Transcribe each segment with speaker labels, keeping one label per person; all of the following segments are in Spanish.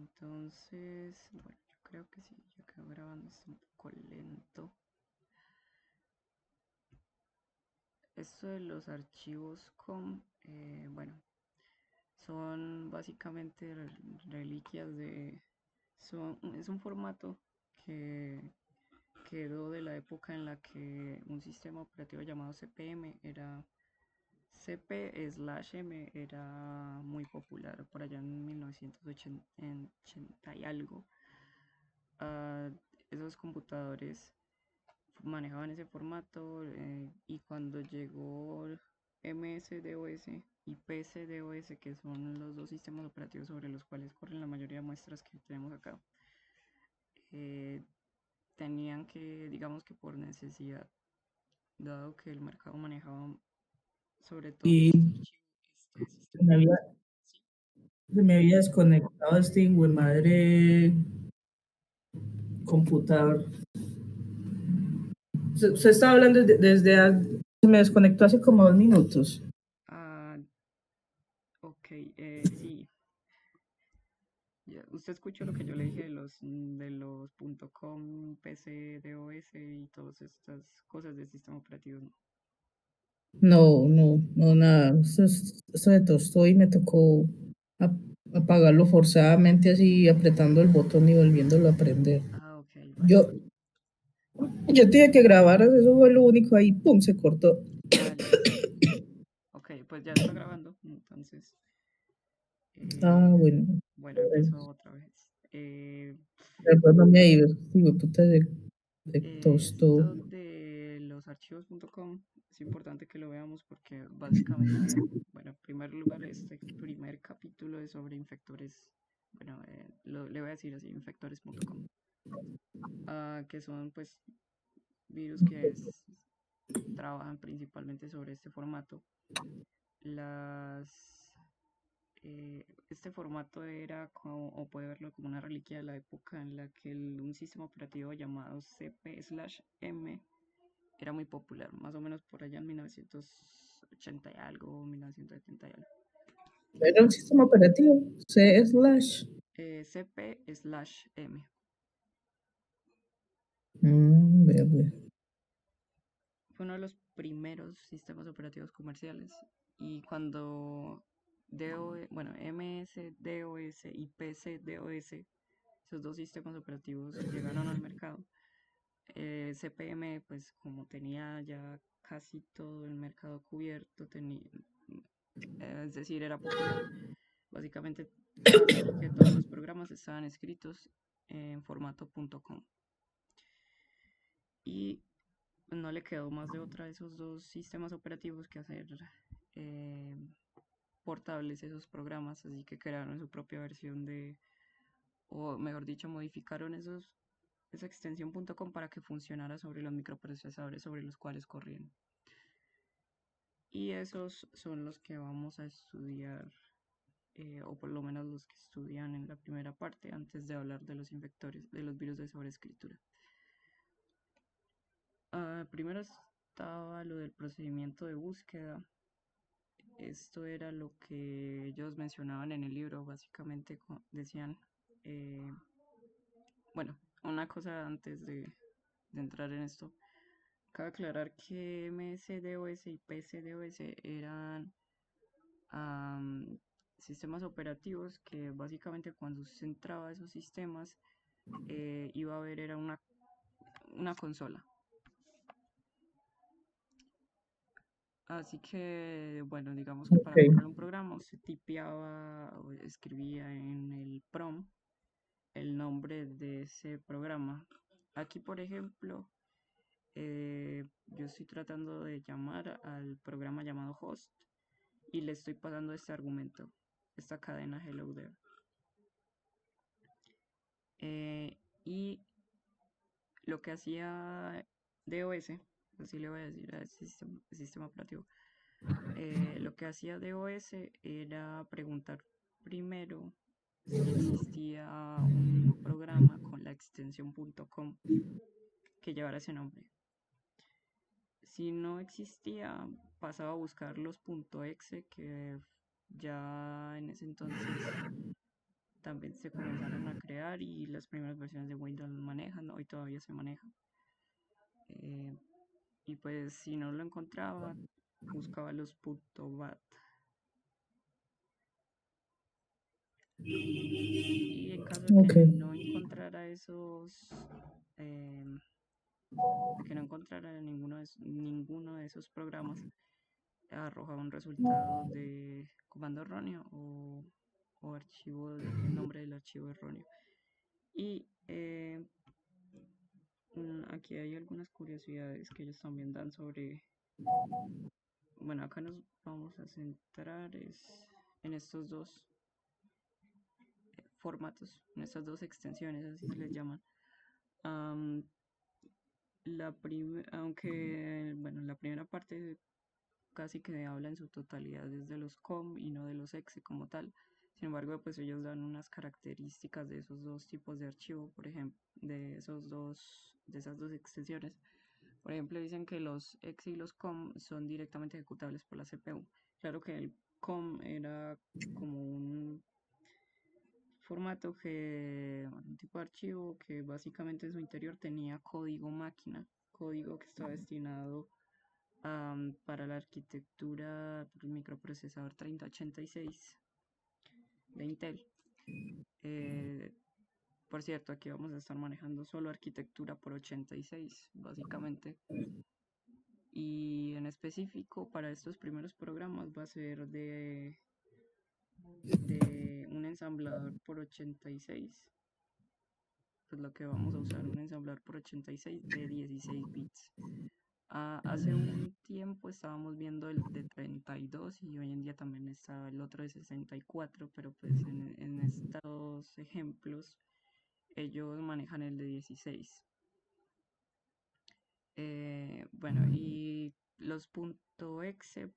Speaker 1: Entonces, bueno, yo creo que sí, ya quedó grabando, está un poco lento. Esto de los archivos COM, bueno, son básicamente reliquias es un formato que quedó de la época en la que un sistema operativo llamado CP/M era muy popular por allá en 1980 y algo. Uh, Esos computadores manejaban ese formato y cuando llegó MS-DOS y PC-DOS, que son los dos sistemas operativos sobre los cuales corren la mayoría de muestras que tenemos acá, eh, tenían que, digamos que por necesidad, dado que el mercado manejaba sobre todo
Speaker 2: Y
Speaker 1: estos archivos, este sistema.
Speaker 2: me había,
Speaker 1: ¿Sí?
Speaker 2: se me había desconectado este hijo de madre computador. Se estaba hablando se me desconectó hace como 2 minutos.
Speaker 1: Ah, ok, sí. Usted escuchó lo que yo le dije de los .com, PC, DOS y todas estas cosas de sistema operativo, ¿no?
Speaker 2: No, no, no, nada. Esto se tostó y me tocó ap- apagarlo forzadamente así, apretando el botón y volviéndolo a prender.
Speaker 1: Ah, ok, vale.
Speaker 2: Yo, yo tuve que grabar, eso fue lo único ahí, pum, se cortó.
Speaker 1: Ah, listo. Ok, pues ya está grabando, entonces,
Speaker 2: Ah,
Speaker 1: eh,
Speaker 2: bueno.
Speaker 1: bueno, empezó otra vez.
Speaker 2: Después no me ha ido. Digo, puta, se tostó.
Speaker 1: Esto de los archivos.com es importante que lo veamos porque básicamente, bueno, en primer lugar, este primer capítulo es sobre infectores, bueno, le voy a decir así, infectores.com, que son pues virus trabajan principalmente sobre este formato. Las, este formato era como, o puede verlo como una reliquia de la época en la que un sistema operativo llamado CP/M era muy popular, más o menos por allá en 1980 y algo, 1970 y algo.
Speaker 2: Era un sistema operativo. C/.
Speaker 1: CP/M.
Speaker 2: Vea, vea.
Speaker 1: Fue uno de los primeros sistemas operativos comerciales y cuando bueno, MS-DOS y PC-DOS, esos dos sistemas operativos llegaron al mercado, CPM, pues como tenía ya casi todo el mercado cubierto, es decir, era popular, básicamente casi que todos los programas estaban escritos en formato .com. Y no le quedó más de otra de esos dos sistemas operativos que hacer eh, portables esos programas, así que crearon su propia versión o mejor dicho, modificaron esa extensión .com para que funcionara sobre los microprocesadores sobre los cuales corrían. Y esos son los que vamos a estudiar, o por lo menos los que estudian en la primera parte, antes de hablar de los infectores, de los virus de sobreescritura. Primero estaba lo del procedimiento de búsqueda. Esto era lo que ellos mencionaban en el libro, básicamente decían, eh, bueno, una cosa antes de entrar en esto, cabe aclarar que MS-DOS y PC-DOS eran um, sistemas operativos que básicamente cuando se entraba a esos sistemas iba a haber era una consola. Así que, bueno, digamos que para
Speaker 2: Ok.
Speaker 1: correr un programa se tipeaba o escribía en el PROM el nombre de ese programa. Aquí, por ejemplo, yo estoy tratando de llamar al programa llamado host y le estoy pasando este argumento, esta cadena hello there. Y lo que hacía DOS, así le voy a decir a este sistema operativo, lo que hacía DOS era preguntar primero si existía un programa con la extensión .com que llevara ese nombre. Si no existía, pasaba a buscar los .exe que ya en ese entonces también se comenzaron a crear y las primeras versiones de Windows lo manejan, hoy todavía se maneja. Eh, y pues si no lo encontraba, buscaba los .bat. Y en caso de que
Speaker 2: Ok,
Speaker 1: no encontrara de que no encontrara ninguno de esos programas, arroja un resultado de comando erróneo o archivo, el nombre del archivo erróneo. Y aquí hay algunas curiosidades que ellos también dan sobre, bueno, acá nos vamos a centrar en estos dos formatos, en estas dos extensiones, así se les llaman. Am, aunque, bueno, la primera parte casi que habla en su totalidad desde los COM y no de los exe como tal. Sin embargo, pues ellos dan unas características de esos dos tipos de archivo, por ejemplo, de esas dos extensiones. Por ejemplo, dicen que los exe y los COM son directamente ejecutables por la CPU. Claro que el COM era como un formato un tipo de archivo que básicamente en su interior tenía código máquina, código que está destinado para la arquitectura del microprocesador 3086 de Intel. Eh, por cierto, aquí vamos a estar manejando solo arquitectura por 86, básicamente. Y en específico para estos primeros programas va a ser de un ensamblador por 86. Pues lo que vamos a usar, un ensamblador por 86 de 16 bits. Hace un tiempo estábamos viendo el de 32 y hoy en día también está el otro de 64, pero pues en estos ejemplos ellos manejan el de 16. Bueno, y los .exe,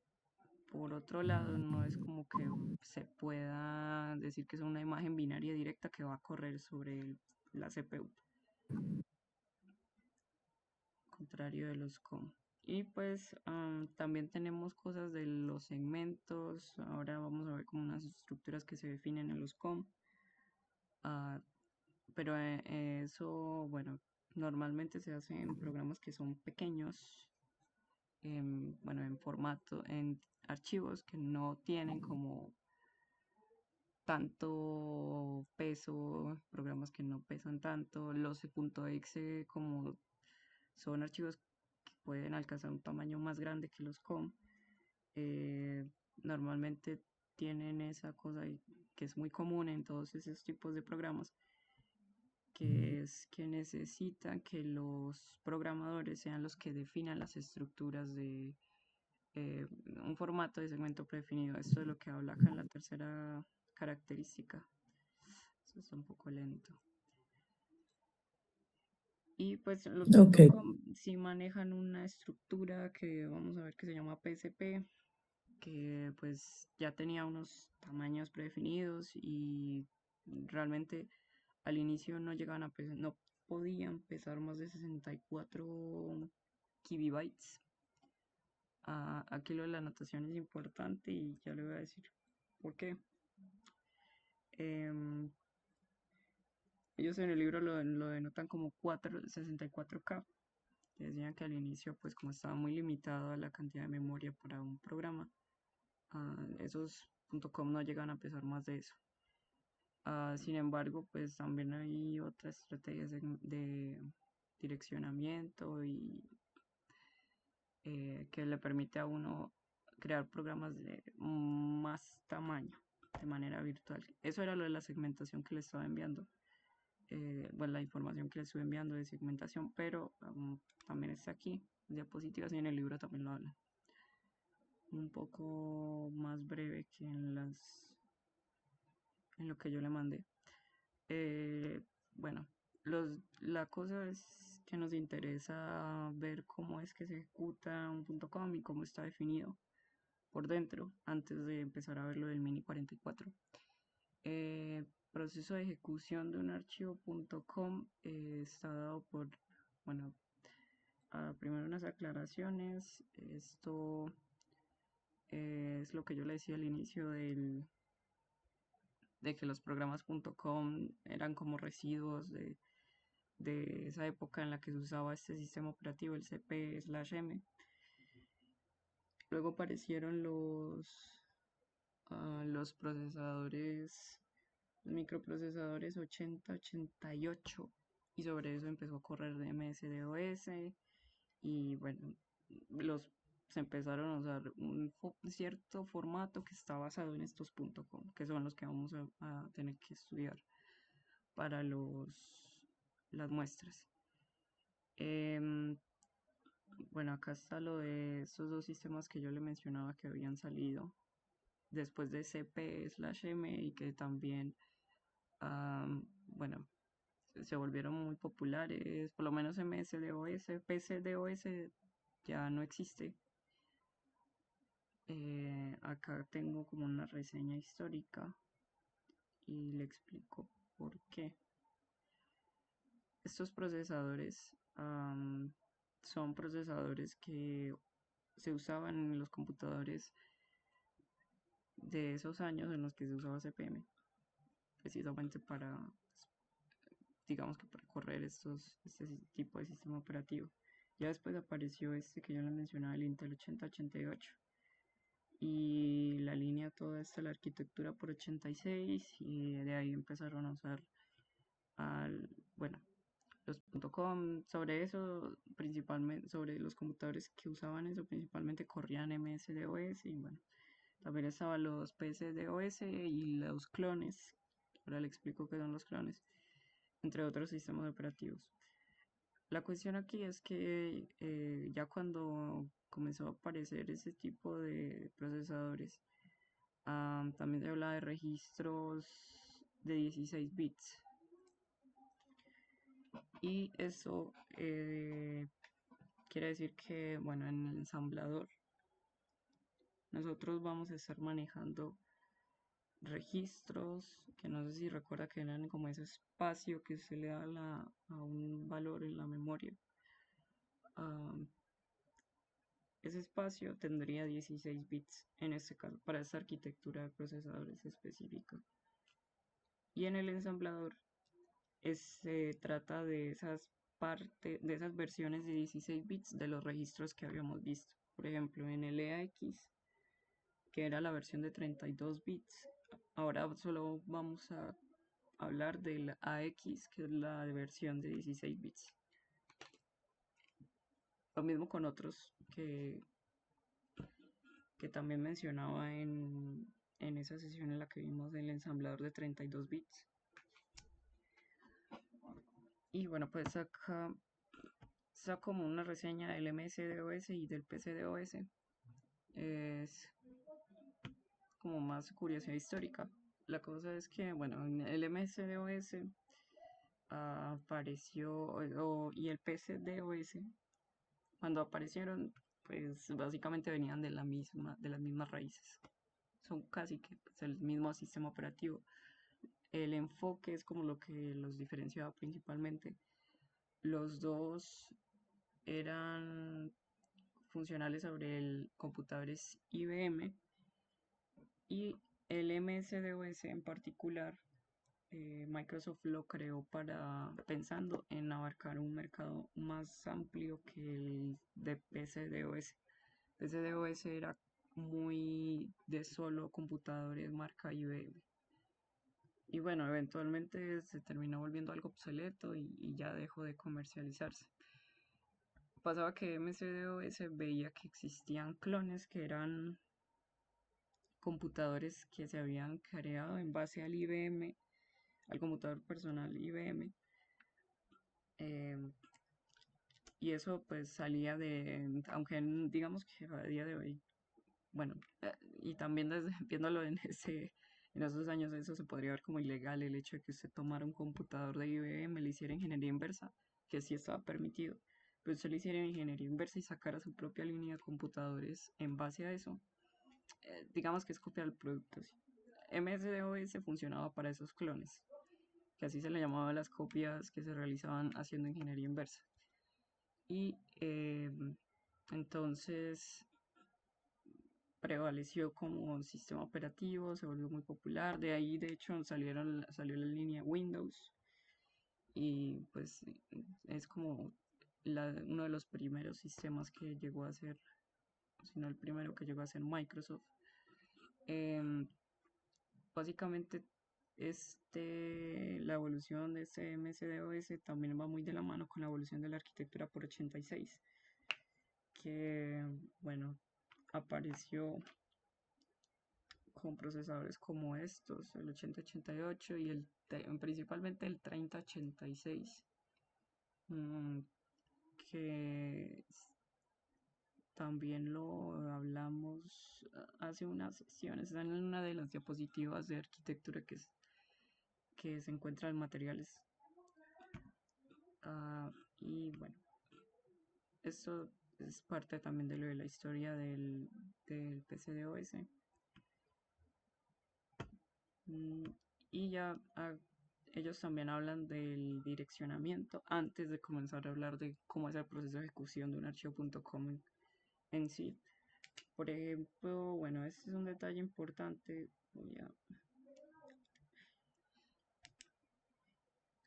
Speaker 1: por otro lado, no es como que se pueda decir que es una imagen binaria directa que va a correr sobre la CPU, contrario de los COM. Y pues también tenemos cosas de los segmentos. Ahora vamos a ver como unas estructuras que se definen en los COM. Ah, pero eso, bueno, normalmente se hace en programas que son pequeños, bueno, en formato, en archivos que no tienen como tanto peso, programas que no pesan tanto. Los .exe como son archivos que pueden alcanzar un tamaño más grande que los COM. Normalmente tienen esa cosa que es muy común en todos esos tipos de programas, que es que necesitan que los programadores sean los que definan las estructuras de eh, un formato de segmento predefinido. Esto es lo que habla acá en la tercera característica. Eso está un poco lento. Y pues los
Speaker 2: ok,
Speaker 1: .com sí manejan una estructura que vamos a ver que se llama PSP, que pues ya tenía unos tamaños predefinidos y realmente al inicio no llegaban a pesar, no podían pesar más de 64 kibibytes. Aquí lo de la anotación es importante y ya le voy a decir por qué. Em, ellos en el libro lo denotan como 64K. Decían que al inicio, pues como estaba muy limitado a la cantidad de memoria para un programa, esos .com no llegan a pesar más de eso. Sin embargo, pues también hay otras estrategias de direccionamiento y que le permite a uno crear programas de más tamaño de manera virtual. Eso era lo de la segmentación que le estaba enviando. Bueno, la información que le estuve enviando de segmentación, pero también está aquí, diapositivas y en el libro también lo habla. Un poco más breve que en lo que yo le mandé. Eh, bueno, la cosa es que nos interesa ver cómo es que se ejecuta un .com y cómo está definido por dentro antes de empezar a ver lo del Mini 44. Proceso de ejecución de un archivo .com está dado por, bueno, primero unas aclaraciones. Esto es lo que yo le decía al inicio de que los programas .com eran como residuos de esa época en la que se usaba este sistema operativo, el CP/M. Luego aparecieron los procesadores, microprocesadores 8088, y sobre eso empezó a correr MS-DOS. Y bueno, los se empezaron a usar un cierto formato que está basado en estos .com, que son los que vamos a tener que estudiar para las muestras. Em, bueno, acá está lo de estos dos sistemas que yo le mencionaba que habían salido después de CP/M y que también, bueno, se volvieron muy populares, por lo menos MS-DOS. PC-DOS ya no existe. Acá tengo como una reseña histórica y le explico por qué. Estos procesadores son procesadores que se usaban en los computadores de esos años en los que se usaba CPM, precisamente para, digamos que para correr este tipo de sistema operativo. Ya después apareció este que yo le mencionaba, el Intel 8088. Y la línea toda esta, la arquitectura por 86, y de ahí empezaron a usar bueno, los .com. Sobre eso, principalmente, sobre los computadores que usaban eso, principalmente corrían MS-DOS, y bueno, también estaban los PC-DOS y los clones. Ahora le explico qué son los clones, entre otros sistemas operativos. La cuestión aquí es que ya cuando comenzó a aparecer ese tipo de procesadores, también se habla de registros de 16 bits. Y eso quiere decir que, bueno, en el ensamblador nosotros vamos a estar manejando registros, que no sé si recuerda que eran como ese espacio que se le da a un valor en la memoria. Um, Ese espacio tendría 16 bits en este caso, para esta arquitectura de procesadores específica. Y en el ensamblador se trata de de esas versiones de 16 bits de los registros que habíamos visto. Por ejemplo, en el EAX, que era la versión de 32 bits, ahora solo vamos a hablar del AX, que es la versión de 16 bits. Lo mismo con otros que también mencionaba en esa sesión en la que vimos el ensamblador de 32 bits. Y bueno, pues acá está como una reseña del MS-DOS y del PC-DOS. Es como más curiosidad histórica. La cosa es que, bueno, el MS-DOS apareció, y el PC-DOS, cuando aparecieron, pues básicamente venían de las mismas raíces. Son casi que pues, el mismo sistema operativo. El enfoque es como lo que los diferenciaba principalmente. Los dos eran funcionales sobre el computadores IBM, y el MS-DOS en particular, Microsoft lo creó para pensando en abarcar un mercado más amplio que el de PC-DOS. PC-DOS era muy de solo computadores marca IBM. Y bueno, eventualmente se terminó volviendo algo obsoleto y ya dejó de comercializarse. Pasaba que MS-DOS veía que existían clones que eran computadores que se habían creado en base al IBM, al computador personal IBM, y eso pues salía aunque digamos que a día de hoy, bueno, y también desde, viéndolo en esos años, eso se podría ver como ilegal, el hecho de que usted tomara un computador de IBM, le hiciera ingeniería inversa, que sí estaba permitido, pero usted le hiciera ingeniería inversa y sacara su propia línea de computadores en base a eso. Digamos que es copiar el producto, ¿sí? MS-DOS funcionaba para esos clones, que así se le llamaba a las copias que se realizaban haciendo ingeniería inversa. Y entonces prevaleció como sistema operativo, se volvió muy popular. De ahí, de hecho, salió la línea Windows y pues es como uno de los primeros sistemas que llegó a ser, si no el primero que llegó a ser Microsoft. Em, Básicamente, la evolución de este MS-DOS también va muy de la mano con la evolución de la arquitectura por 86, que, bueno, apareció con procesadores como estos, el 8088 y principalmente el 3086, mm, que también lo hablamos hace unas sesiones, están en una de las diapositivas de arquitectura que se encuentra en materiales. Ah, y bueno, esto es parte también de lo de la historia del PCDOS. Mm, y ya ellos también hablan del direccionamiento antes de comenzar a hablar de cómo es el proceso de ejecución de un archivo.com en sí. Por ejemplo, bueno, este es un detalle importante.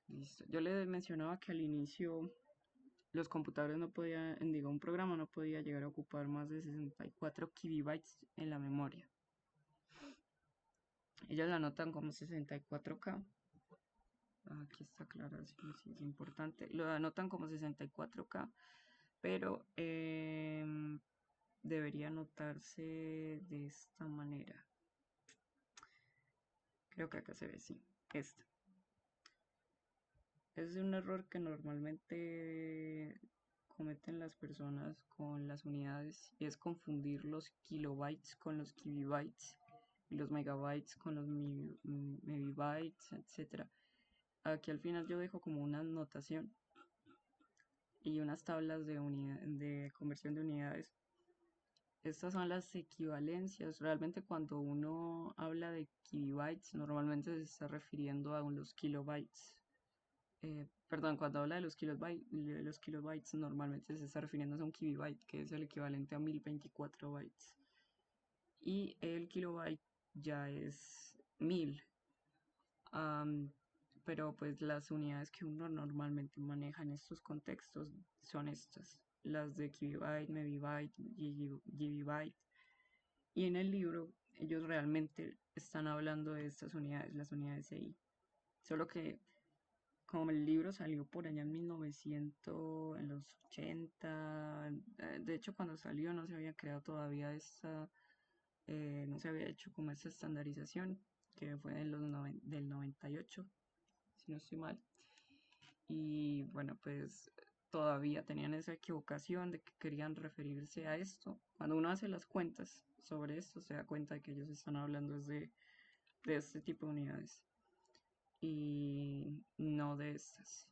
Speaker 1: Listo. Yo les mencionaba que al inicio los computadores no podían, digo, un programa no podía llegar a ocupar más de 64 kilobytes en la memoria. Ellos la anotan como 64K. Aquí está aclaración, sí, es importante. Lo anotan como 64K, pero debería anotarse de esta manera. Creo que acá se ve, sí. Este. Es un error que normalmente cometen las personas con las unidades y es confundir los kilobytes con los kibibytes y los megabytes con los megabytes, etcétera. Aquí al final yo dejo como una notación y unas tablas de conversión de unidades. Estas son las equivalencias. Realmente cuando uno habla de kilobytes, normalmente se está refiriendo a los kilobytes. Perdón, cuando habla de los kilobytes, normalmente se está refiriendo a un kilobyte, que es el equivalente a 1024 bytes. Y el kilobyte ya es 1000. Pero pues las unidades que uno normalmente maneja en estos contextos son estas, las de kilobyte, megabyte, gigabyte. Y en el libro ellos realmente están hablando de estas unidades, las unidades EI. Solo que como el libro salió por allá en 1900, en los 80, de hecho cuando salió no se había creado todavía no se había hecho como esta estandarización, que fue del 98, si no estoy mal. Y bueno, pues todavía tenían esa equivocación de que querían referirse a esto. Cuando uno hace las cuentas sobre esto, se da cuenta de que ellos están hablando de este tipo de unidades y no de estas.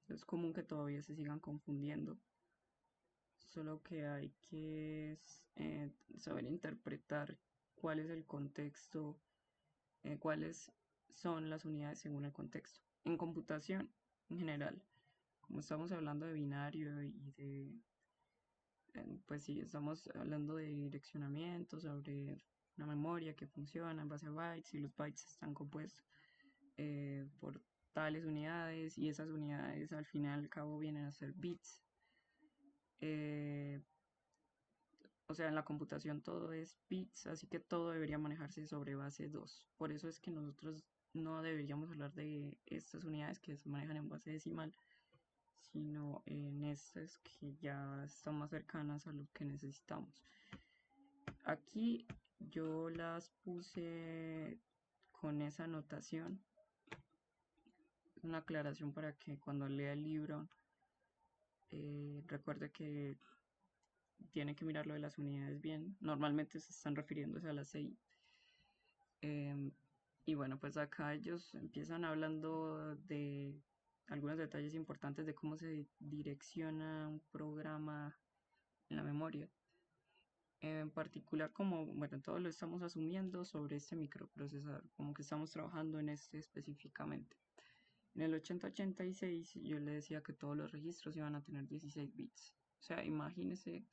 Speaker 1: Es común que todavía se sigan confundiendo, solo que hay que saber interpretar cuál es el contexto, cuáles son las unidades según el contexto. En computación, en general, como estamos hablando de binario y pues sí, estamos hablando de direccionamiento sobre una memoria que funciona en base a bytes y los bytes están compuestos por tales unidades y esas unidades al final y al cabo vienen a ser bits. Eh, o sea, en la computación todo es bits, así que todo debería manejarse sobre base 2. Por eso es que nosotros no deberíamos hablar de estas unidades que se manejan en base decimal, sino en estas que ya están más cercanas a lo que necesitamos. Aquí yo las puse con esa anotación, una aclaración para que cuando lea el libro recuerde que tiene que mirar lo de las unidades bien. Normalmente se están refiriéndose a las 6. Y bueno, pues acá ellos empiezan hablando de algunos detalles importantes de cómo se direcciona un programa en la memoria. En particular, como, bueno, todos lo estamos asumiendo sobre este microprocesador, como que estamos trabajando en este específicamente. En el 8086 yo le decía que todos los registros iban a tener 16 bits. O sea, imagínese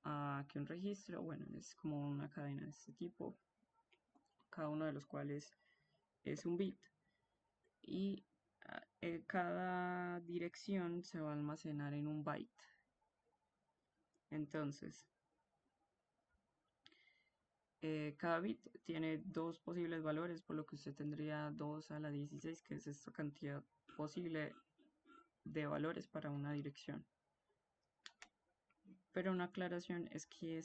Speaker 1: a que un registro, bueno, es como una cadena de este tipo, cada uno de los cuales es un bit y cada dirección se va a almacenar en un byte. Entonces, cada bit tiene dos posibles valores, por lo que usted tendría 2 a la 16, que es esta cantidad posible de valores para una dirección. Pero una aclaración es que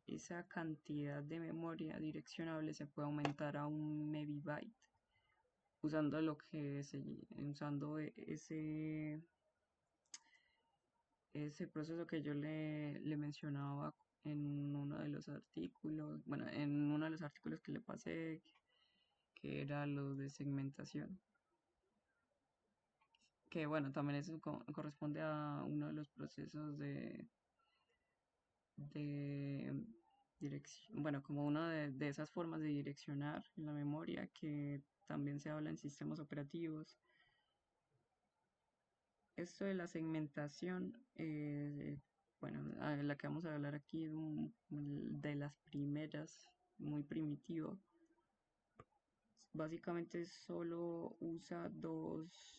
Speaker 1: esa cantidad de memoria direccionable se puede aumentar a un megabyte usando usando ese proceso que yo le mencionaba en uno de los artículos, bueno, en uno de los artículos que le pasé, que era lo de segmentación, que bueno, también eso corresponde a uno de los procesos de dirección, bueno, como una de esas formas de direccionar en la memoria que también se habla en sistemas operativos. Esto de la segmentación, bueno, la que vamos a hablar aquí de las primeras, muy primitivo. Básicamente solo usa dos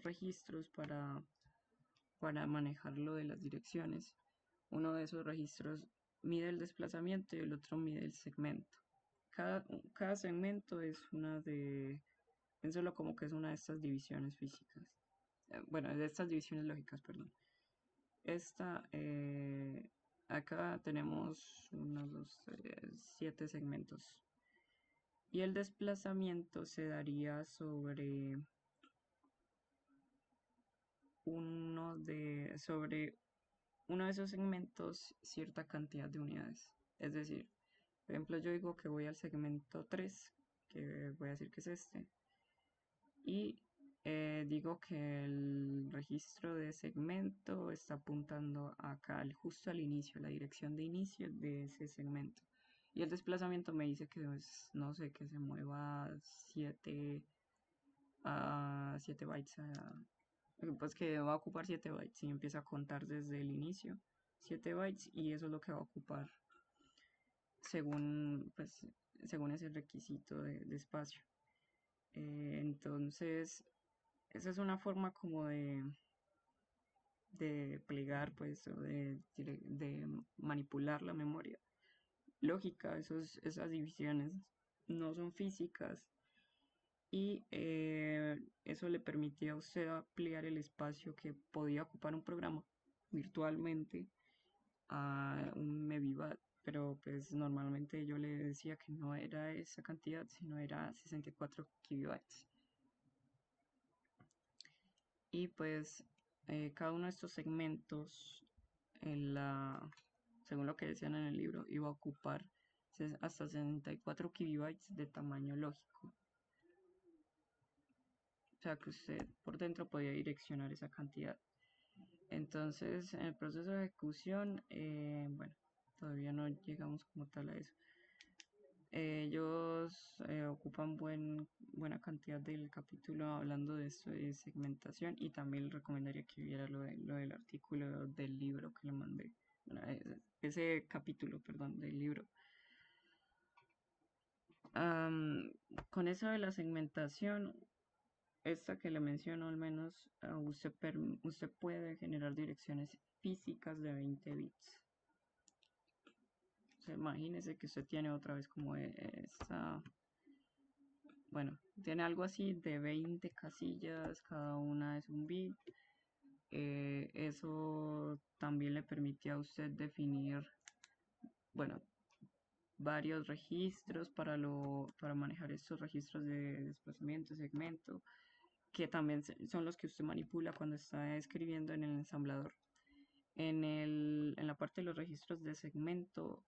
Speaker 1: registros para manejar lo de las direcciones. Uno de esos registros mide el desplazamiento y el otro mide el segmento. Cada, cada segmento es piénsalo como que es una de estas divisiones físicas. Bueno, de estas divisiones lógicas, perdón. Esta, acá tenemos unos, dos, tres, 7 segmentos. Y el desplazamiento se daría sobre uno de esos segmentos cierta cantidad de unidades. Es decir, por ejemplo, yo digo que voy al segmento 3, que voy a decir que es este, y digo que el registro de segmento está apuntando acá, justo al inicio, la dirección de inicio de ese segmento. Y el desplazamiento me dice que no sé, que se mueva 7 bytes pues que va a ocupar 7 bytes y empieza a contar desde el inicio 7 bytes y eso es lo que va a ocupar según, pues, según ese requisito de espacio. Entonces, esa es una forma como de plegar, pues, o de manipular la memoria. Lógica, esas divisiones no son físicas y eso le permitía a usted ampliar el espacio que podía ocupar un programa virtualmente a un megabyte, pero pues normalmente yo le decía que no era esa cantidad, sino era 64 kilobytes. Y pues cada uno de estos segmentos, según lo que decían en el libro, iba a ocupar hasta 64 kilobytes de tamaño lógico. O sea que usted por dentro podía direccionar esa cantidad. Entonces, en el proceso de ejecución, bueno, todavía no llegamos como tal a eso. Ellos ocupan buena cantidad del capítulo hablando de esto de segmentación y también le recomendaría que viera lo del artículo del libro que le mandé. Bueno, ese capítulo, perdón, del libro. Con eso de la segmentación, esta que le menciono al menos, usted puede generar direcciones físicas de 20 bits. O sea, imagínese que usted tiene otra vez como esta, bueno, tiene algo así de 20 casillas, cada una es un bit. Eso también le permite a usted definir, bueno, varios registros para manejar estos registros de desplazamiento, segmento, que también son los que usted manipula cuando está escribiendo en el ensamblador. En la parte de los registros de segmento,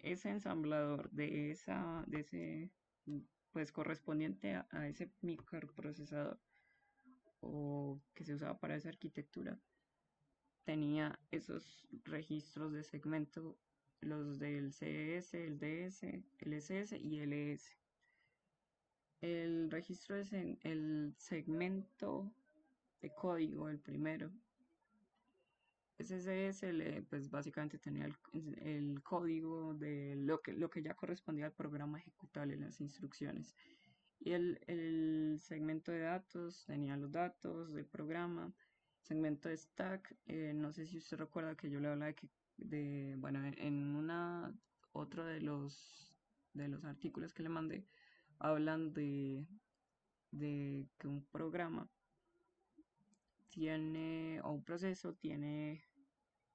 Speaker 1: ese ensamblador de ese, pues correspondiente a ese microprocesador o que se usaba para esa arquitectura, tenía esos registros de segmento, los del CS, el DS, el SS y el ES. El registro el segmento de código, el primero. SSL, pues básicamente tenía el código de lo que ya correspondía al programa ejecutable, las instrucciones. Y el segmento de datos tenía los datos del programa. Segmento de stack, no sé si usted recuerda que yo le hablaba bueno, en otro de los artículos que le mandé, hablan de que un programa tiene, o un proceso tiene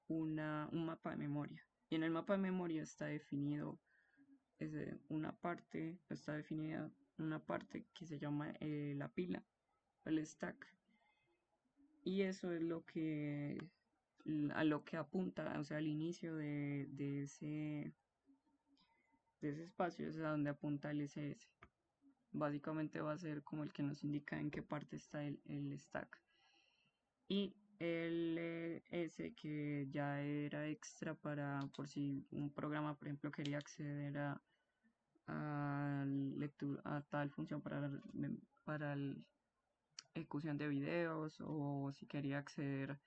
Speaker 1: un mapa de memoria. Y en el mapa de memoria está definido está definida una parte que se llama la pila, el stack. Y eso es a lo que apunta, o sea, al inicio de ese espacio es a donde apunta el SS. Básicamente va a ser como el que nos indica en qué parte está el stack. Y el S que ya era extra para por si un programa, por ejemplo, quería acceder a tal función para la ejecución de videos o si quería acceder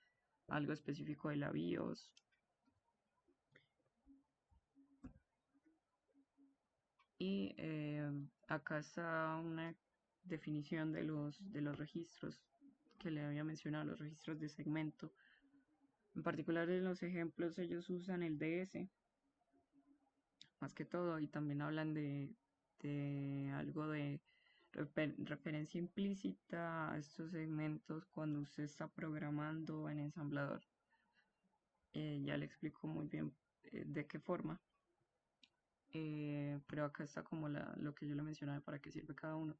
Speaker 1: a algo específico de la BIOS. Y acá está una definición de los registros que le había mencionado, los registros de segmento. En particular en los ejemplos ellos usan el DS más que todo y también hablan de algo de referencia implícita a estos segmentos cuando usted está programando en ensamblador. Ya le explico muy bien de qué forma, pero acá está como lo que yo le mencionaba para qué sirve cada uno.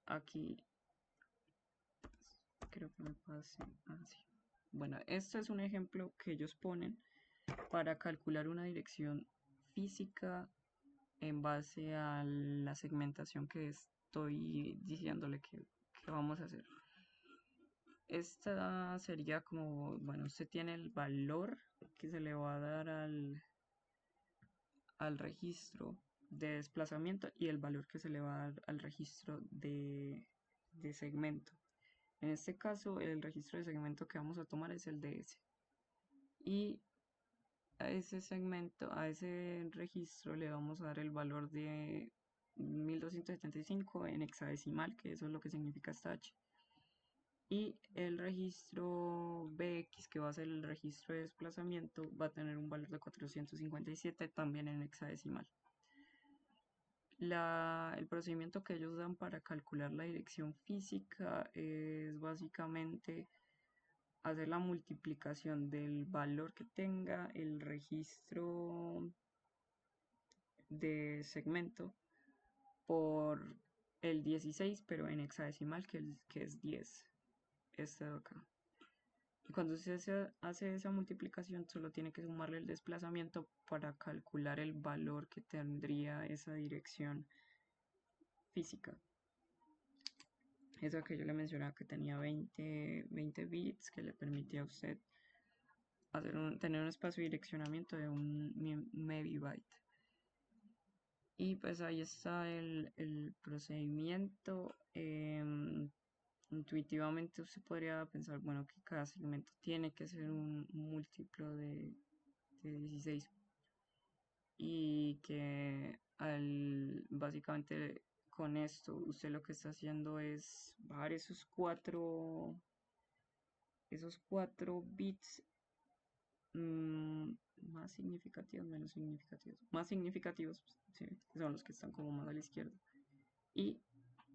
Speaker 1: Aquí creo que me pase así. Bueno, este es un ejemplo que ellos ponen para calcular una dirección física en base a la segmentación que estoy diciéndole que vamos a hacer. Esta sería como, bueno, usted tiene el valor que se le va a dar al registro de desplazamiento y el valor que se le va a dar al registro de segmento. En este caso, el registro de segmento que vamos a tomar es el DS. Y a ese segmento, a ese registro le vamos a dar el valor de 1275 en hexadecimal, que eso es lo que significa esta H. Y el registro BX, que va a ser el registro de desplazamiento, va a tener un valor de 457 también en hexadecimal. El procedimiento que ellos dan para calcular la dirección física es básicamente hacer la multiplicación del valor que tenga el registro de segmento por el 16, pero en hexadecimal, que es 10. Este de acá. Y cuando se hace esa multiplicación, solo tiene que sumarle el desplazamiento para calcular el valor que tendría esa dirección física. Eso que yo le mencionaba que tenía 20 bits que le permitía a usted tener un espacio de direccionamiento de un megabyte. Y pues ahí está el procedimiento. Intuitivamente usted podría pensar, bueno, que cada segmento tiene que ser un múltiplo de 16 y que básicamente con esto usted lo que está haciendo es bajar esos cuatro bits más significativos, menos significativos, más significativos, sí, que son los que están como más a la izquierda. Y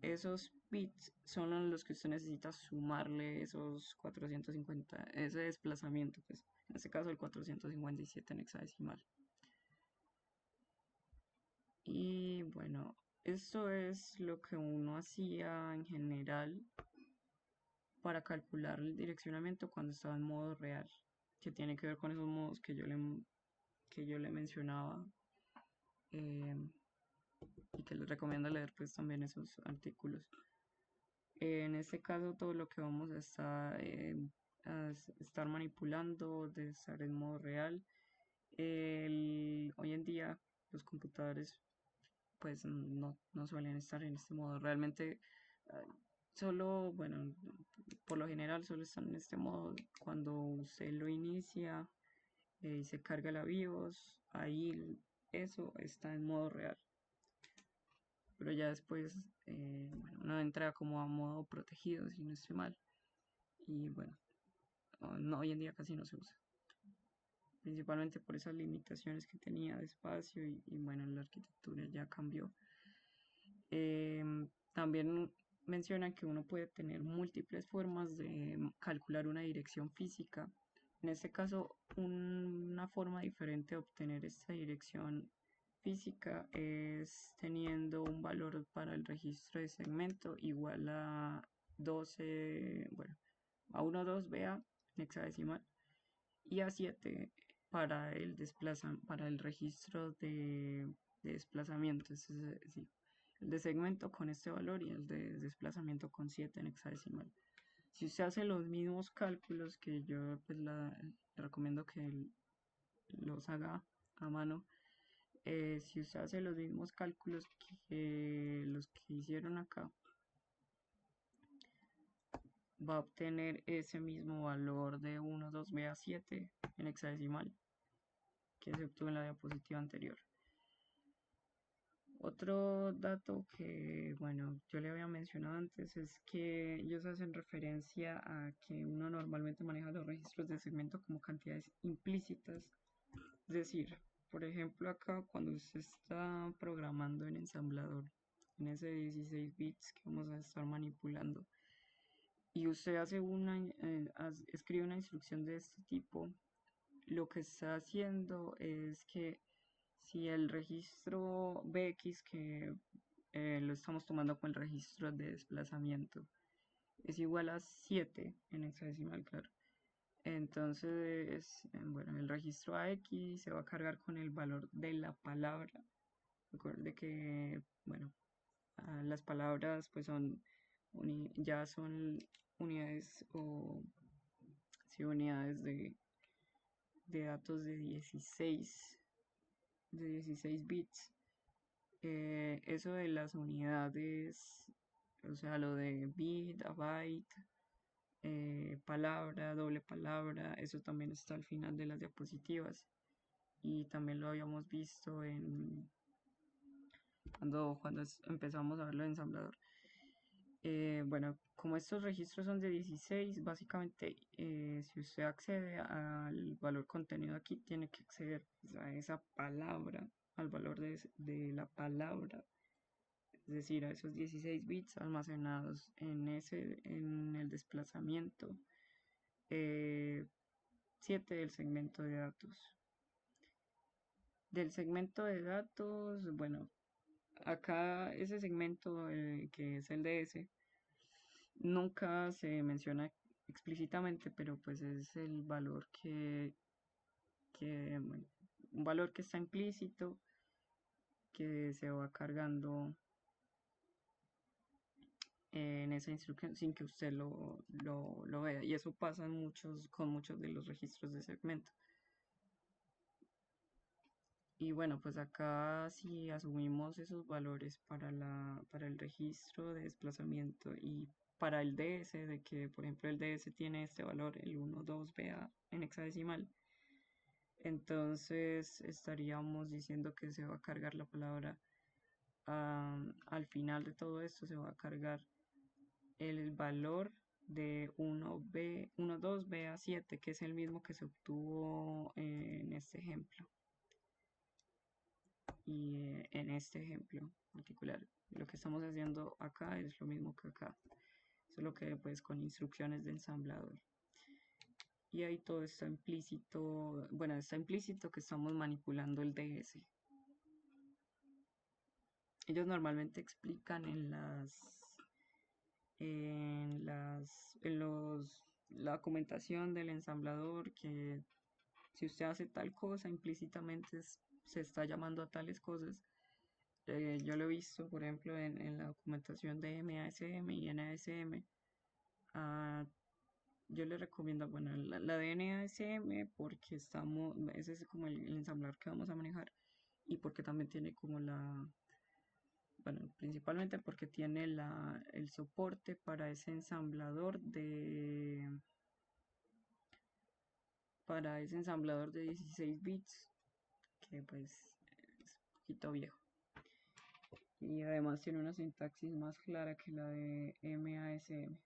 Speaker 1: esos bits son los que usted necesita sumarle esos 450, ese desplazamiento, pues en este caso el 457 en hexadecimal. Y bueno, esto es lo que uno hacía en general para calcular el direccionamiento cuando estaba en modo real, que tiene que ver con esos modos que yo le mencionaba eh, y que les recomiendo leer pues también esos artículos. En este caso todo lo que vamos a estar manipulando de estar en modo real. Hoy en día los computadores pues no suelen estar en este modo. Realmente solo, bueno, por lo general solo están en este modo cuando usted lo inicia y se carga la BIOS, ahí eso está en modo real. Pero ya después, bueno, uno entra como a modo protegido, si no estoy mal. Y bueno, no, hoy en día casi no se usa. Principalmente por esas limitaciones que tenía de espacio y bueno, la arquitectura ya cambió. También menciona que uno puede tener múltiples formas de calcular una dirección física. En este caso, una forma diferente de obtener esta dirección física es teniendo un valor para el registro de segmento igual a 12, bueno, a 12BA en hexadecimal y a 7 para para el registro de desplazamiento, es decir, el de segmento con este valor y el de desplazamiento con 7 en hexadecimal. Si usted hace los mismos cálculos que yo pues le recomiendo que los haga a mano, si usted hace los mismos cálculos que los que hicieron acá, va a obtener ese mismo valor de 1, 2, a 7 en hexadecimal que se obtuvo en la diapositiva anterior. Otro dato que, bueno, yo le había mencionado antes es que ellos hacen referencia a que uno normalmente maneja los registros de segmento como cantidades implícitas. Es decir, por ejemplo, acá cuando usted está programando en ensamblador, en ese 16 bits que vamos a estar manipulando, y usted hace escribe una instrucción de este tipo, lo que está haciendo es que si el registro BX, que lo estamos tomando con el registro de desplazamiento, es igual a 7 en hexadecimal, claro. Entonces, bueno, el registro AX se va a cargar con el valor de la palabra. Recuerde que, bueno, las palabras pues ya son unidades o sí, unidades de datos de 16 bits. Eso de las unidades, o sea, lo de bit a byte, palabra, doble palabra, eso también está al final de las diapositivas. Y también lo habíamos visto cuando empezamos a verlo en ensamblador. Bueno, como estos registros son de 16, básicamente si usted accede al valor contenido aquí, tiene que acceder pues, a esa palabra, al valor de la palabra, es decir, a esos 16 bits almacenados en el desplazamiento 7 del segmento de datos. Del segmento de datos, bueno, acá ese segmento que es el DS nunca se menciona explícitamente, pero pues es el valor bueno, un valor que está implícito que se va cargando en esa instrucción sin que usted lo vea. Y eso pasa con muchos de los registros de segmento. Y bueno, pues acá si asumimos esos valores para el registro de desplazamiento y para el DS, de que por ejemplo el DS tiene este valor, el 12BA en hexadecimal, entonces estaríamos diciendo que se va a cargar la palabra, al final de todo esto se va a cargar el valor de 12B a 7, que es el mismo que se obtuvo en este ejemplo. Y en este ejemplo particular, lo que estamos haciendo acá es lo mismo que acá, solo que pues con instrucciones de ensamblador. Y ahí todo está implícito, bueno, está implícito que estamos manipulando el DS. Ellos normalmente explican la documentación del ensamblador que si usted hace tal cosa, implícitamente se está llamando a tales cosas. Yo lo he visto, por ejemplo, en la documentación de MASM y NASM. Ah, yo le recomiendo, bueno, la de NASM porque ese es como el ensamblador que vamos a manejar y porque también tiene como bueno, principalmente porque tiene el soporte para ese ensamblador de 16 bits, que pues es un poquito viejo. Y además tiene una sintaxis más clara que la de MASM.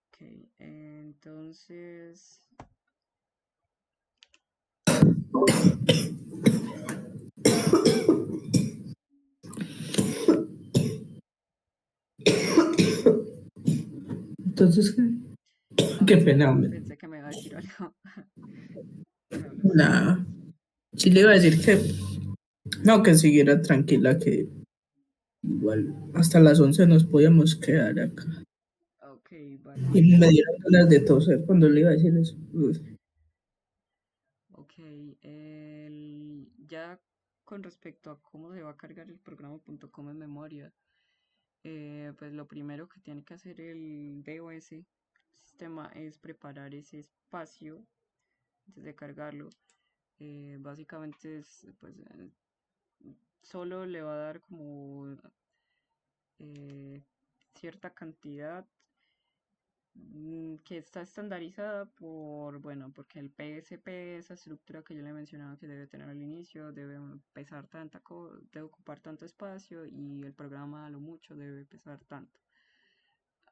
Speaker 1: Ok, entonces,
Speaker 2: Entonces, qué
Speaker 1: ah,
Speaker 2: pena, hombre.
Speaker 1: pensé que me iba a decir algo. No, lo siento.
Speaker 2: Nada. Sí le iba a decir que no, que siguiera tranquila, que igual hasta las 11 nos podíamos quedar acá.
Speaker 1: Ok, vale.
Speaker 2: Y me dieron ganas de toser cuando le iba a decir eso.
Speaker 1: Ok, ya con respecto a cómo se va a cargar el programa.com en memoria, pues lo primero que tiene que hacer el DOS sistema es preparar ese espacio antes de cargarlo. Básicamente pues, solo le va a dar como eh, cierta cantidad que está estandarizada bueno, porque el PSP, esa estructura que yo le mencionaba que debe tener al inicio, debe pesar debe ocupar tanto espacio y el programa a lo mucho debe pesar tanto.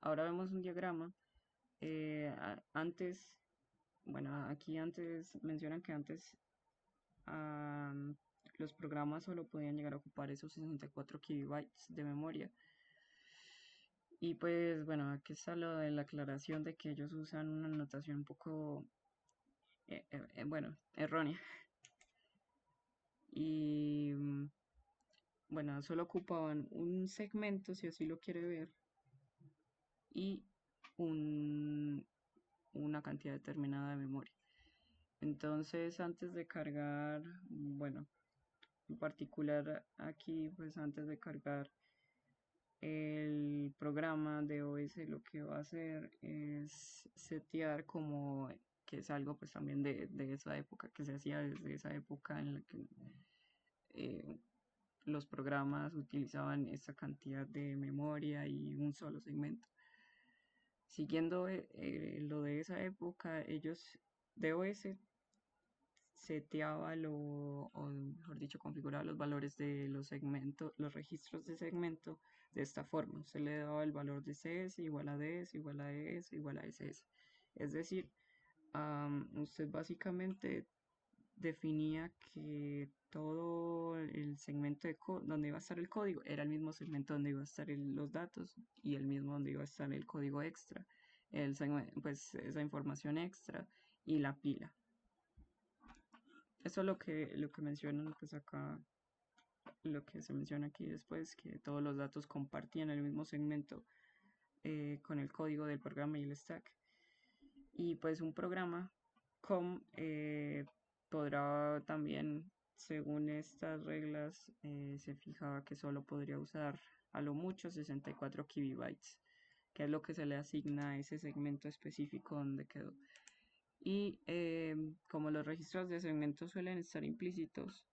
Speaker 1: Ahora vemos un diagrama. Antes, bueno, aquí antes mencionan que antes am, los programas solo podían llegar a ocupar esos 64 kilobytes de memoria. Y pues bueno, aquí está lo de la aclaración de que ellos usan una notación un poco, bueno, errónea. Y bueno, solo ocupaban un segmento, si así lo quiere ver, y un, una cantidad determinada de memoria. Entonces, antes de cargar, bueno, en particular aquí, pues antes de cargar el programa de OS, lo que va a hacer es setear como que es algo pues también de esa época, que se hacía desde esa época en la que eh, los programas utilizaban esa cantidad de memoria y un solo segmento. Siguiendo lo de esa época, ellos DOS seteaba o mejor dicho, configuraba los valores de los segmentos, los registros de segmento de esta forma. Se le daba el valor de CS igual a DS, igual a ES, igual a SS. Es decir, usted básicamente definía que todo el segmento donde iba a estar el código era el mismo segmento donde iba a estar los datos y el mismo donde iba a estar el código extra, pues esa información extra y la pila. Eso es lo que mencionan pues acá, lo que se menciona aquí después, que todos los datos compartían el mismo segmento con el código del programa y el stack. Y pues un programa com podrá también, según estas reglas, se fijaba que solo podría usar a lo mucho 64 kilobytes, que es lo que se le asigna a ese segmento específico donde quedó. Y como los registros de segmento suelen estar implícitos,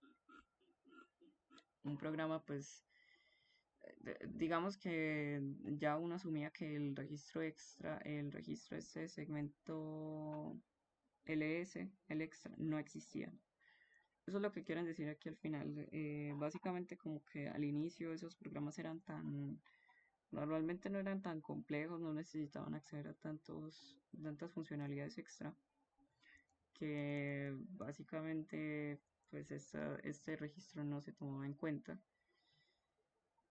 Speaker 1: un programa pues digamos que ya uno asumía que el registro extra, el registro este segmento LS, el extra, no existía. Eso es lo que quieren decir aquí al final. Básicamente como que al inicio esos programas normalmente no eran tan complejos, no necesitaban acceder a tantas funcionalidades extra, que básicamente pues este registro no se tomaba en cuenta.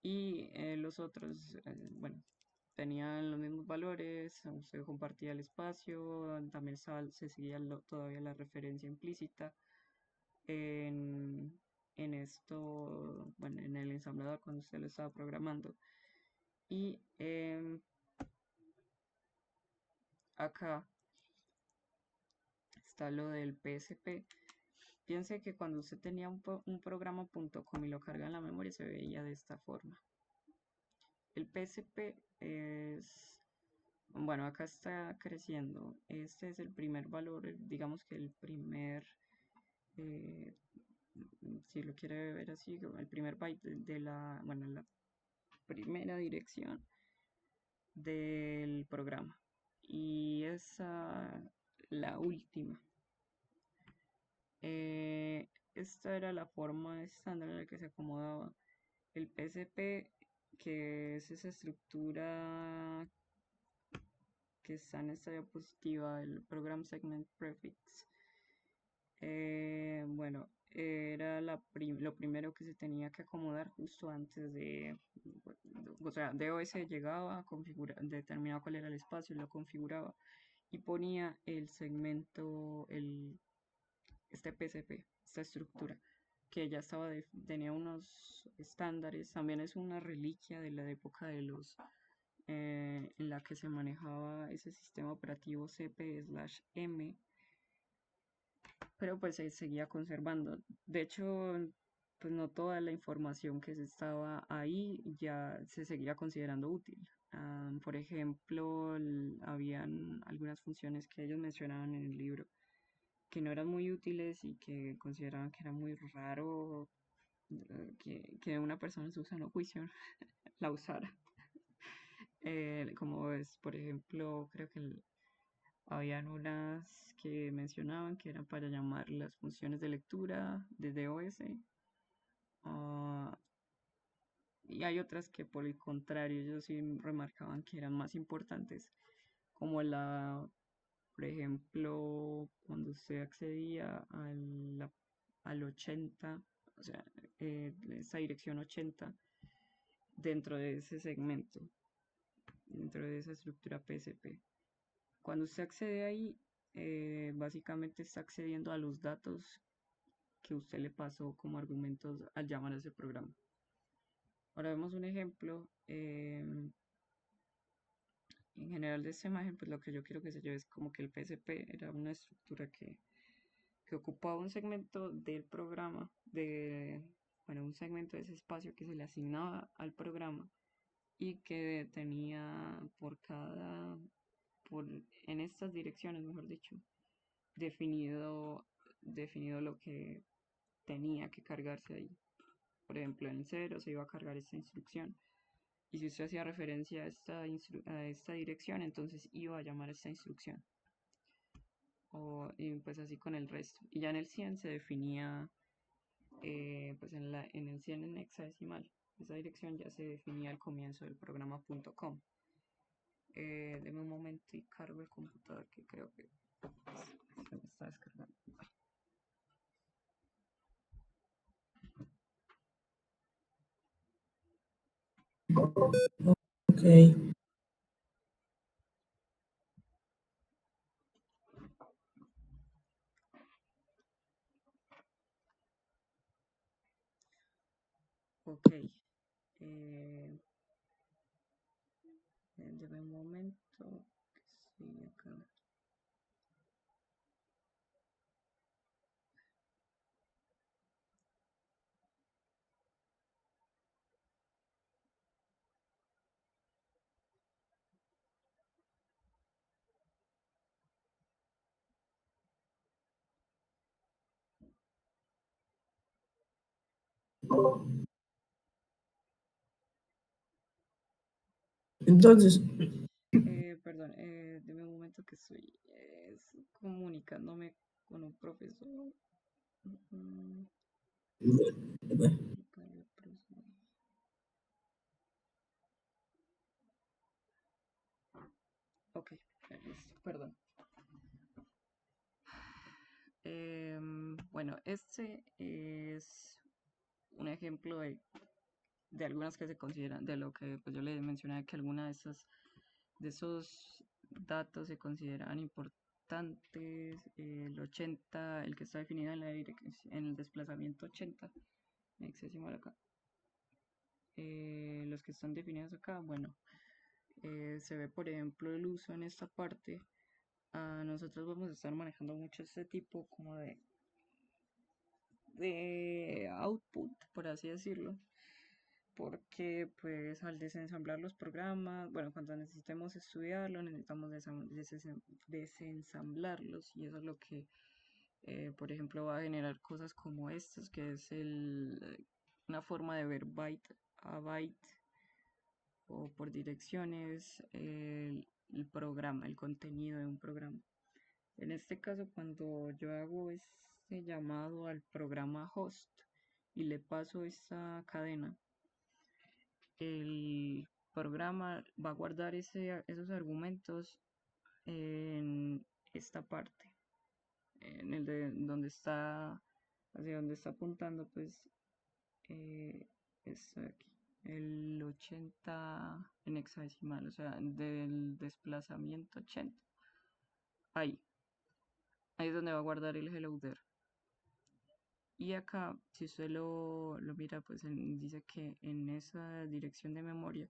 Speaker 1: Y los otros, bueno, tenían los mismos valores, se compartía el espacio, también se seguía todavía la referencia implícita en, en esto, bueno, en el ensamblador cuando usted lo estaba programando. Y acá está lo del PSP. Piense que cuando usted tenía un programa.com y lo carga en la memoria se veía de esta forma. El PSP es, bueno, acá está creciendo. Este es el primer valor, digamos que el primer eh, si lo quiere ver así, el primer byte de la, bueno, la primera dirección del programa. Y esa, la última. Esta era la forma estándar en la que se acomodaba el PSP, que es esa estructura que está en esta diapositiva, el Program Segment Prefix. Bueno, era lo primero que se tenía que acomodar justo antes de, o sea, DOS llegaba, determinaba cuál era el espacio, lo configuraba y ponía el segmento, este PCP, esta estructura, que ya tenía unos estándares, también es una reliquia de la época de en la que se manejaba ese sistema operativo CP/M, pero pues se seguía conservando. De hecho, pues no toda la información que estaba ahí ya se seguía considerando útil. Por ejemplo, habían algunas funciones que ellos mencionaban en el libro que no eran muy útiles y que consideraban que era muy raro que una persona en su sano juicio la usara. Como es, por ejemplo, creo que habían unas que mencionaban que eran para llamar las funciones de lectura de DOS. ah, y hay otras que por el contrario ellos sí remarcaban que eran más importantes, como por ejemplo, cuando usted accedía al 80, o sea, esa dirección 80 dentro de ese segmento, dentro de esa estructura PSP. Cuando usted accede ahí, básicamente está accediendo a los datos que usted le pasó como argumentos al llamar a ese programa. Ahora vemos un ejemplo. En general de esta imagen, pues lo que yo quiero que se lleve es como que el PSP era una estructura que ocupaba un segmento del programa, bueno, un segmento de ese espacio que se le asignaba al programa y que tenía en estas direcciones, mejor dicho, definido lo que tenía que cargarse ahí. Por ejemplo, en 0 se iba a cargar esta instrucción. Y si usted hacía referencia a esta dirección, entonces iba a llamar a esta instrucción. Y pues así con el resto. Y ya en el 100 se definía, pues en el 100 en hexadecimal. Esa dirección ya se definía al comienzo del programa .com. Deme un momento y cargo el computador que creo que se me está descargando.
Speaker 2: Ok.
Speaker 1: Ok. Deme un momento. Sí, acá.
Speaker 2: Entonces,
Speaker 1: Perdón, deme un momento que estoy comunicándome con un profesor. Mm, Ok, listo, perdón. Bueno, este es un ejemplo de algunas que se consideran, de lo que pues, yo le mencioné, que algunas de esos datos se consideran importantes. El 80, el que está definido en en el desplazamiento 80, hexadecimal acá. Los que están definidos acá, bueno, se ve por ejemplo el uso en esta parte. Nosotros vamos a estar manejando mucho este tipo como de output, por así decirlo, porque pues al desensamblar los programas, bueno, cuando necesitemos estudiarlo, necesitamos desensamblarlos y eso es lo que Por ejemplo, va a generar cosas como estas, que es una forma de ver byte a byte o por direcciones el programa, el contenido de un programa. En este caso, cuando yo hago este llamado al programa host y le paso esta cadena, el programa va a guardar esos argumentos en esta parte, en el de donde está, hacia donde está apuntando, pues, esto de aquí, el 80 en hexadecimal, o sea, del desplazamiento 80. Ahí, ahí es donde va a guardar el hello there. Y acá, si usted lo mira, pues dice que en esa dirección de memoria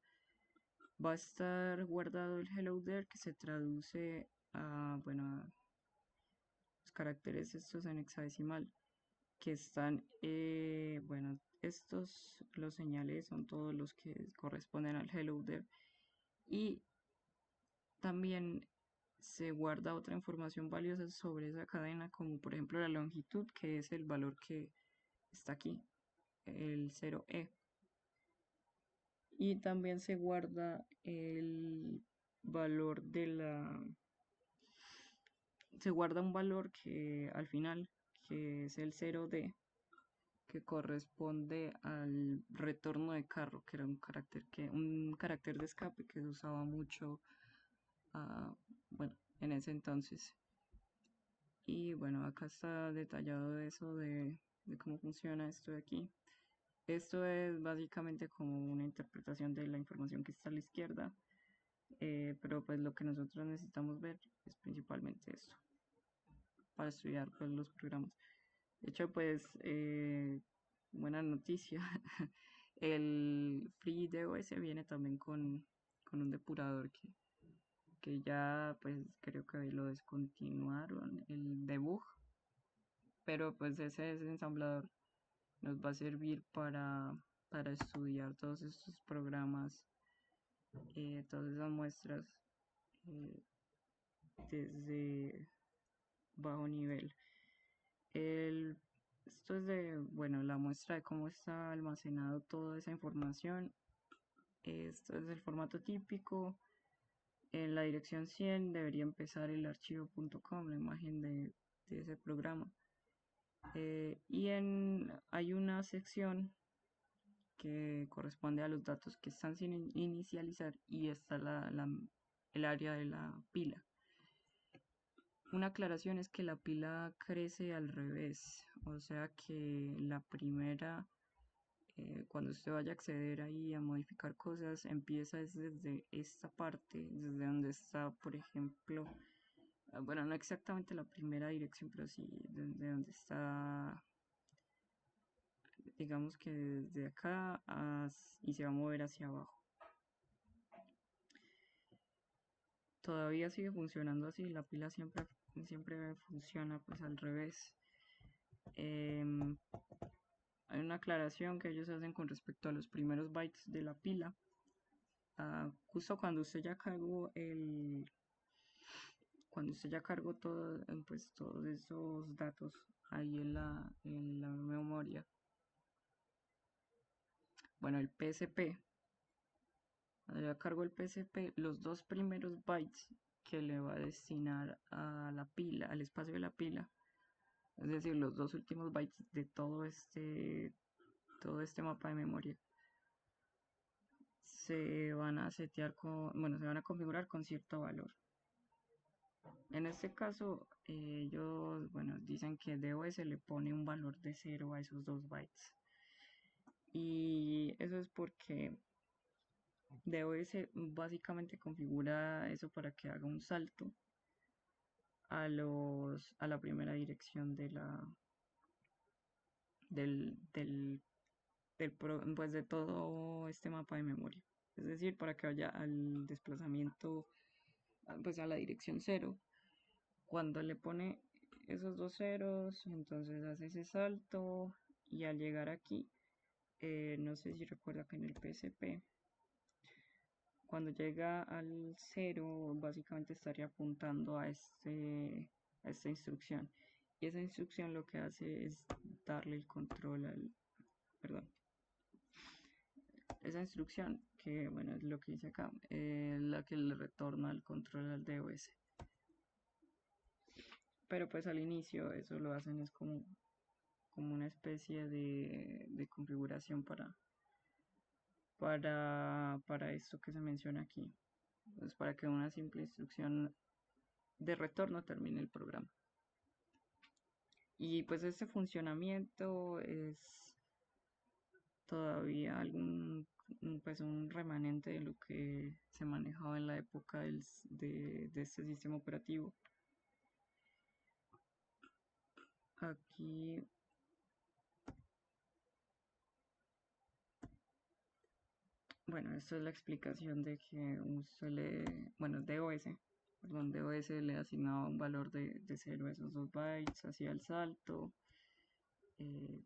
Speaker 1: va a estar guardado el hello there, que se traduce a, bueno, a los caracteres estos en hexadecimal, que están, bueno, estos, los señales son todos los que corresponden al hello there. Y también se guarda otra información valiosa sobre esa cadena, como por ejemplo la longitud, que es el valor que está aquí, el 0e. Y también se guarda el valor se guarda un valor que al final, que es el 0D, que corresponde al retorno de carro, que era un carácter de escape que se usaba mucho, bueno, en ese entonces. Y bueno, acá está detallado eso de cómo funciona esto de aquí. Esto es básicamente como una interpretación de la información que está a la izquierda, pero pues lo que nosotros necesitamos ver es principalmente esto para estudiar pues los programas. De hecho, pues buena noticia, el FreeDOS viene también con un depurador que ya pues creo que lo descontinuaron, el debug, pero pues ese ensamblador nos va a servir para estudiar todos estos programas, todas esas muestras eh, desde bajo nivel. El, Esto es de, bueno, la muestra de cómo está almacenado toda esa información. Esto es el formato típico. En la dirección 100 debería empezar el archivo.com, la imagen de ese programa. Hay una sección que corresponde a los datos que están sin inicializar y está el área de la pila. Una aclaración es que la pila crece al revés, o sea que la primera, cuando usted vaya a acceder ahí a modificar cosas, empieza desde esta parte, desde donde está, por ejemplo, bueno, no exactamente la primera dirección, pero sí desde donde está, digamos que desde acá y se va a mover hacia abajo. Todavía sigue funcionando así, la pila siempre funciona pues al revés. Em, Hay una aclaración que ellos hacen con respecto a los primeros bytes de la pila. Justo cuando usted ya cargó pues, todos esos datos ahí en la memoria. Bueno, el PSP. Cuando ya cargó el PSP, los dos primeros bytes que le va a destinar a la pila, al espacio de la pila, es decir, los dos últimos bytes de todo este mapa de memoria, se van a bueno, se van a configurar con cierto valor. En este caso, ellos, bueno, dicen que DOS le pone un valor de 0 a esos 2 bytes. Y eso es porque DOS básicamente configura eso para que haga un salto a la primera dirección pues de todo este mapa de memoria. Es decir, para que vaya al desplazamiento, pues a la dirección 0. Cuando le pone esos dos ceros, entonces hace ese salto y al llegar aquí, no sé si recuerda que en el PSP, cuando llega al 0, básicamente estaría apuntando a esta instrucción. Y esa instrucción lo que hace es darle el control perdón, esa instrucción que, bueno, es lo que dice acá, la que le retorna el control al DOS. Pero pues al inicio eso lo hacen es como una especie de configuración para esto que se menciona aquí. Pues para que una simple instrucción de retorno termine el programa. Y pues este funcionamiento es todavía pues un remanente de lo que se manejaba en la época de este sistema operativo. Aquí, bueno, esto es la explicación de que bueno, DOS, perdón, DOS le asignaba un valor de 0 a esos 2 bytes, hacía el salto, eh,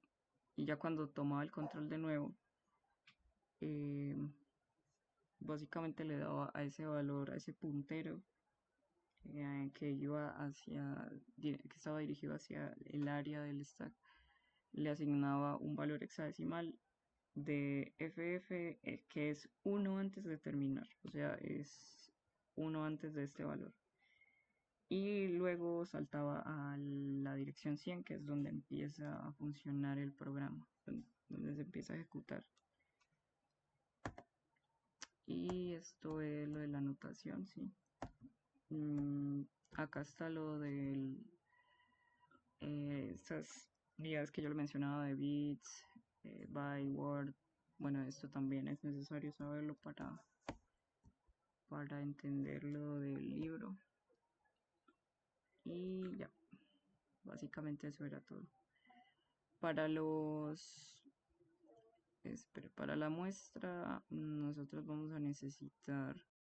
Speaker 1: y ya cuando tomaba el control de nuevo, eh, básicamente le daba a ese valor, a ese puntero que iba que estaba dirigido hacia el área del stack, le asignaba un valor hexadecimal de FF, que es uno antes de terminar, o sea, es uno antes de este valor. Y luego saltaba a la dirección 100, que es donde empieza a funcionar el programa, donde se empieza a ejecutar. Y esto es lo de la anotación, sí. Mm, Acá está lo del estas unidades que yo le mencionaba de bits, byte, word. Bueno, esto también es necesario saberlo para entender lo del libro. Y ya, básicamente eso era todo. Para para la muestra, nosotros vamos a necesitar